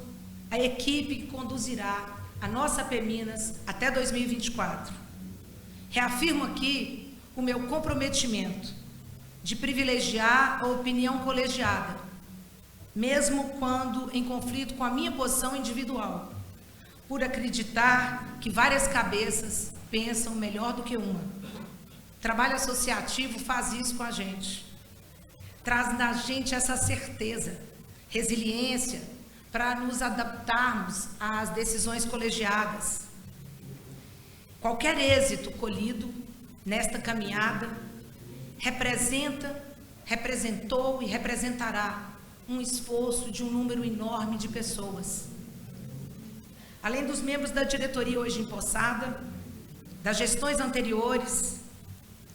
a equipe que conduzirá a nossa APEminas até 2024. Reafirmo aqui o meu comprometimento de privilegiar a opinião colegiada, mesmo quando em conflito com a minha posição individual, por acreditar que várias cabeças pensam melhor do que uma. Trabalho associativo faz isso com a gente. Traz na gente essa certeza, resiliência, para nos adaptarmos às decisões colegiadas. Qualquer êxito colhido nesta caminhada representou e representará um esforço de um número enorme de pessoas. Além dos membros da diretoria hoje empossada, das gestões anteriores,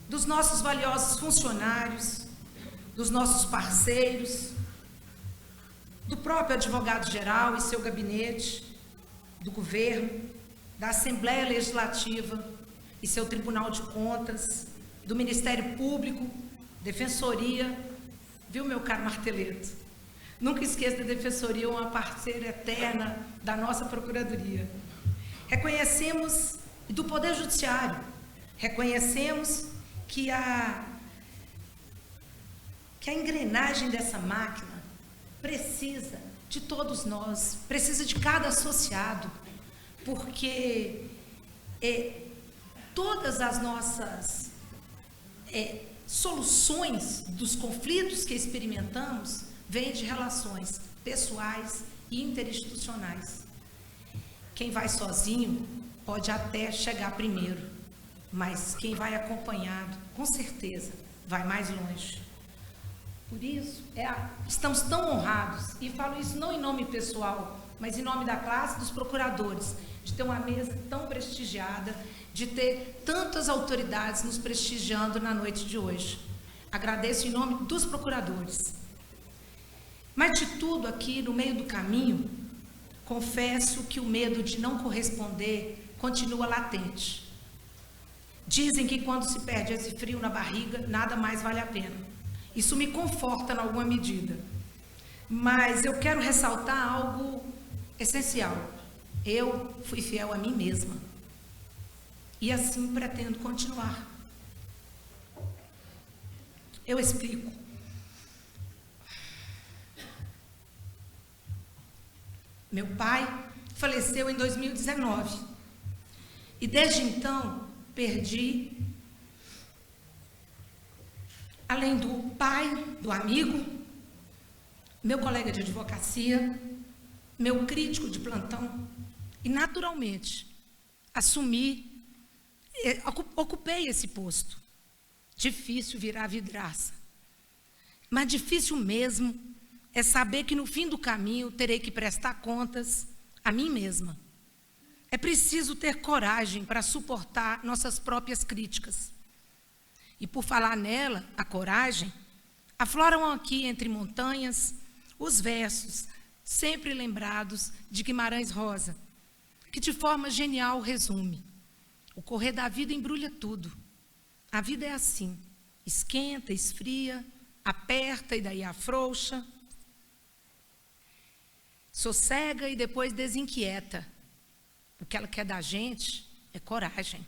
dos nossos valiosos funcionários, dos nossos parceiros, do próprio advogado-geral e seu gabinete, do governo, da Assembleia Legislativa e seu Tribunal de Contas, do Ministério Público, Defensoria, viu, meu caro Marteleto? Nunca esqueça da Defensoria, uma parceira eterna da nossa Procuradoria. Reconhecemos, e do Poder Judiciário, reconhecemos que a engrenagem dessa máquina precisa de todos nós, precisa de cada associado, porque todas as nossas soluções dos conflitos que experimentamos vêm de relações pessoais e interinstitucionais. Quem vai sozinho pode até chegar primeiro, mas quem vai acompanhado, com certeza, vai mais longe. Por isso, estamos tão honrados, e falo isso não em nome pessoal, mas em nome da classe dos procuradores, de ter uma mesa tão prestigiada, de ter tantas autoridades nos prestigiando na noite de hoje. Agradeço em nome dos procuradores. Mas de tudo aqui, no meio do caminho, confesso que o medo de não corresponder continua latente. Dizem que quando se perde esse frio na barriga, nada mais vale a pena. Isso me conforta em alguma medida. Mas eu quero ressaltar algo essencial. Eu fui fiel a mim mesma. E assim pretendo continuar. Eu explico. Meu pai faleceu em 2019. E desde então, perdi, além do pai, do amigo, meu colega de advocacia, meu crítico de plantão, e naturalmente, ocupei esse posto. Difícil virar vidraça, mas difícil mesmo é saber que no fim do caminho terei que prestar contas a mim mesma. É preciso ter coragem para suportar nossas próprias críticas. E por falar nela, a coragem, Afloram aqui entre montanhas os versos sempre lembrados de Guimarães Rosa, que de forma genial resume: o correr da vida embrulha tudo. A vida é assim, esquenta, esfria, aperta e daí afrouxa, sossega e depois desinquieta. O que ela quer da gente é coragem.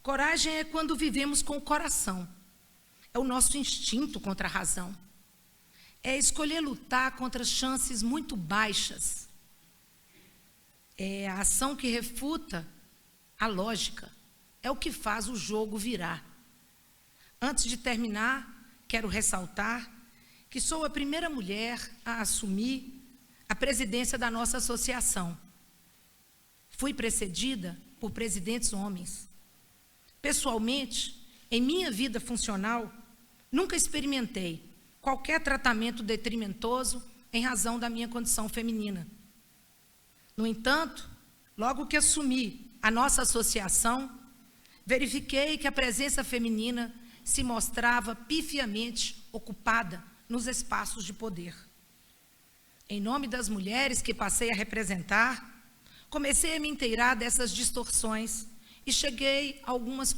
Coragem é quando vivemos com o coração. É o nosso instinto contra a razão. É escolher lutar contra chances muito baixas. É a ação que refuta a lógica. É o que faz o jogo virar. Antes de terminar, quero ressaltar que sou a primeira mulher a assumir a presidência da nossa associação. Fui precedida por presidentes homens. Pessoalmente, em minha vida funcional, nunca experimentei qualquer tratamento detrimentoso em razão da minha condição feminina. No entanto, logo que assumi a nossa associação, verifiquei que a presença feminina se mostrava pifiamente ocupada nos espaços de poder. Em nome das mulheres que passei a representar, comecei a me inteirar dessas distorções e cheguei a algumas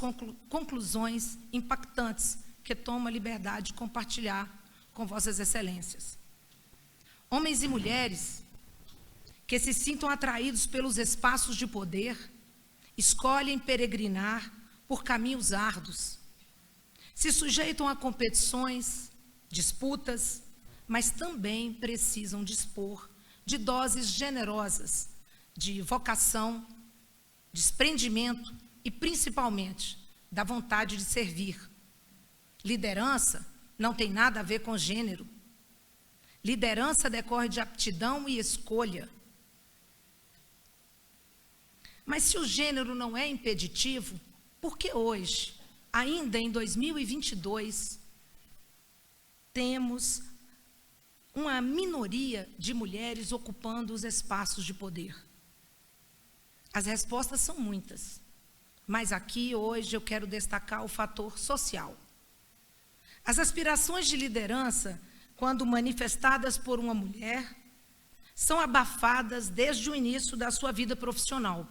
conclusões impactantes que tomo a liberdade de compartilhar com vossas excelências. Homens e mulheres que se sintam atraídos pelos espaços de poder, escolhem peregrinar por caminhos árduos, se sujeitam a competições, disputas, mas também precisam dispor de doses generosas de vocação, desprendimento e, principalmente, da vontade de servir. Liderança não tem nada a ver com gênero. Liderança decorre de aptidão e escolha. Mas se o gênero não é impeditivo, por que hoje, ainda em 2022, temos uma minoria de mulheres ocupando os espaços de poder? As respostas são muitas, mas aqui hoje eu quero destacar o fator social. As aspirações de liderança, quando manifestadas por uma mulher, são abafadas desde o início da sua vida profissional,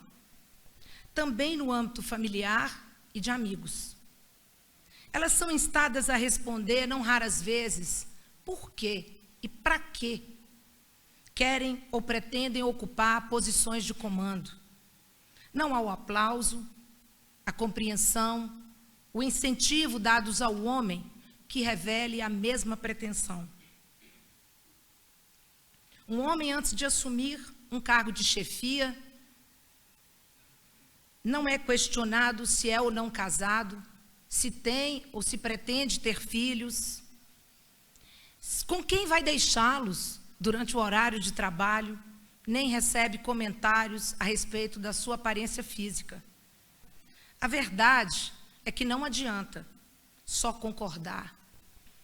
também no âmbito familiar e de amigos. Elas são instadas a responder, não raras vezes, por quê e para quê querem ou pretendem ocupar posições de comando. Não há o aplauso, a compreensão, o incentivo dados ao homem que revele a mesma pretensão. Um homem, antes de assumir um cargo de chefia, não é questionado se é ou não casado, se tem ou se pretende ter filhos, com quem vai deixá-los durante o horário de trabalho, nem recebe comentários a respeito da sua aparência física. A verdade é que não adianta só concordar,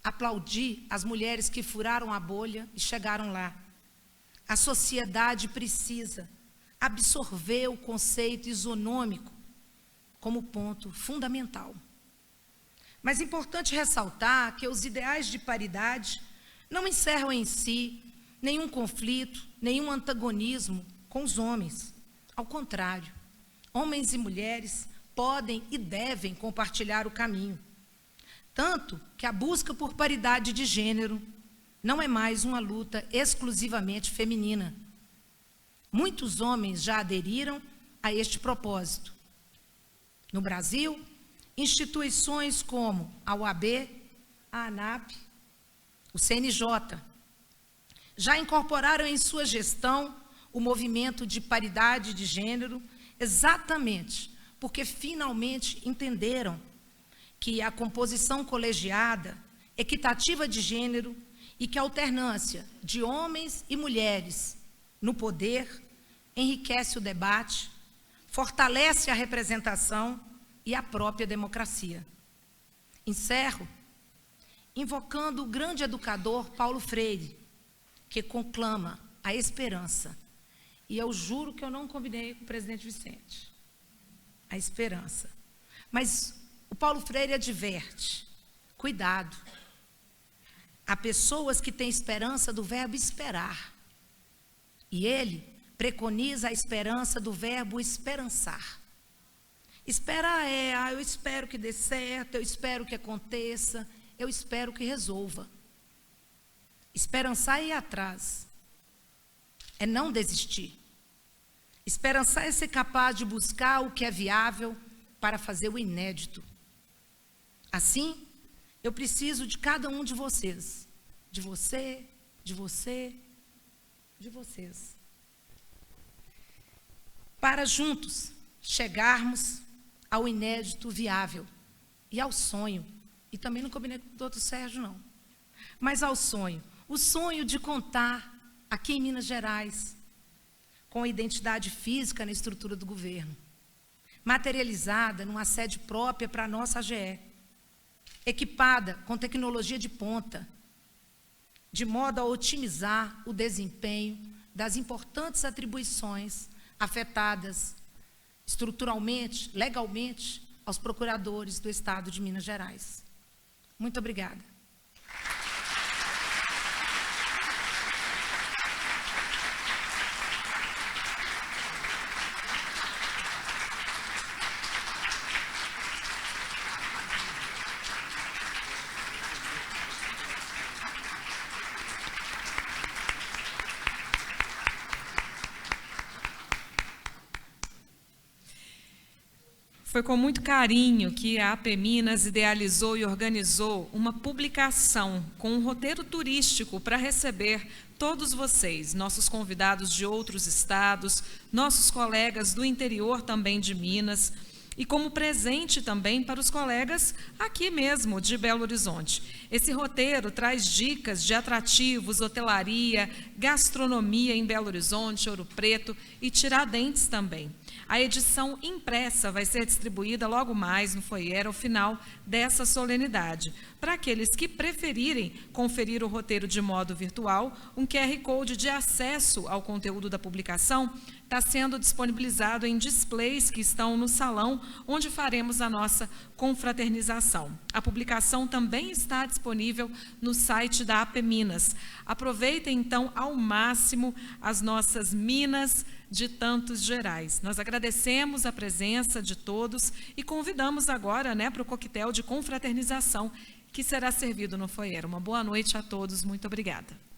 aplaudir as mulheres que furaram a bolha e chegaram lá. A sociedade precisa absorver o conceito isonômico como ponto fundamental. Mas é importante ressaltar que os ideais de paridade não encerram em si nenhum conflito, nenhum antagonismo com os homens. Ao contrário, homens e mulheres podem e devem compartilhar o caminho. Tanto que a busca por paridade de gênero não é mais uma luta exclusivamente feminina. Muitos homens já aderiram a este propósito. No Brasil, instituições como a OAB, a ANAP, o CNJ, já incorporaram em sua gestão o movimento de paridade de gênero, exatamente porque finalmente entenderam que a composição colegiada, equitativa de gênero e que a alternância de homens e mulheres no poder enriquece o debate, fortalece a representação e a própria democracia. Encerro invocando o grande educador Paulo Freire, que conclama a esperança. E eu juro que eu não combinei com o presidente Vicente. A esperança. Mas o Paulo Freire adverte: cuidado. Há pessoas que têm esperança do verbo esperar. E ele preconiza a esperança do verbo esperançar. Esperar é, eu espero que dê certo, eu espero que aconteça, eu espero que resolva. Esperançar é ir atrás, é não desistir. Esperançar é ser capaz de buscar o que é viável para fazer o inédito. Assim, eu preciso de cada um de vocês, de você, de você, de vocês, para juntos chegarmos ao inédito viável e ao sonho. E também não combinei com o doutor Sérgio, não. Mas ao sonho. O sonho de contar aqui em Minas Gerais com a identidade física na estrutura do governo, materializada numa sede própria para a nossa AGE, equipada com tecnologia de ponta, de modo a otimizar o desempenho das importantes atribuições afetadas estruturalmente, legalmente, aos procuradores do Estado de Minas Gerais. Muito obrigada. Foi com muito carinho que a AP Minas idealizou e organizou uma publicação com um roteiro turístico para receber todos vocês, nossos convidados de outros estados, nossos colegas do interior também de Minas, e como presente também para os colegas aqui mesmo de Belo Horizonte. Esse roteiro traz dicas de atrativos, hotelaria, gastronomia em Belo Horizonte, Ouro Preto e Tiradentes também. A edição impressa vai ser distribuída logo mais no foyer ao final dessa solenidade. Para aqueles que preferirem conferir o roteiro de modo virtual, um QR Code de acesso ao conteúdo da publicação está sendo disponibilizado em displays que estão no salão, onde faremos a nossa confraternização. A publicação também está disponível no site da AP Minas. Aproveitem, então, ao máximo as nossas Minas de tantos Gerais. Nós agradecemos a presença de todos e convidamos agora, para o coquetel de confraternização que será servido no foyer. Uma boa noite a todos, muito obrigada.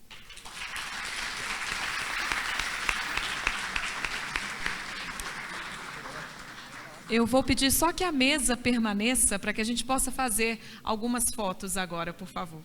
Eu vou pedir só que a mesa permaneça para que a gente possa fazer algumas fotos agora, por favor.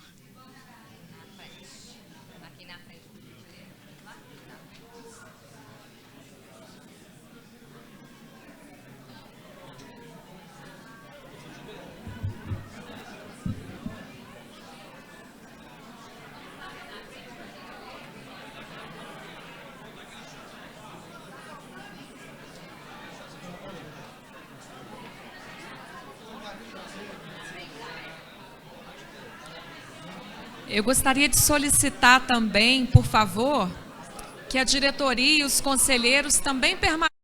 Eu gostaria de solicitar também, por favor, que a diretoria e os conselheiros também permaneçam.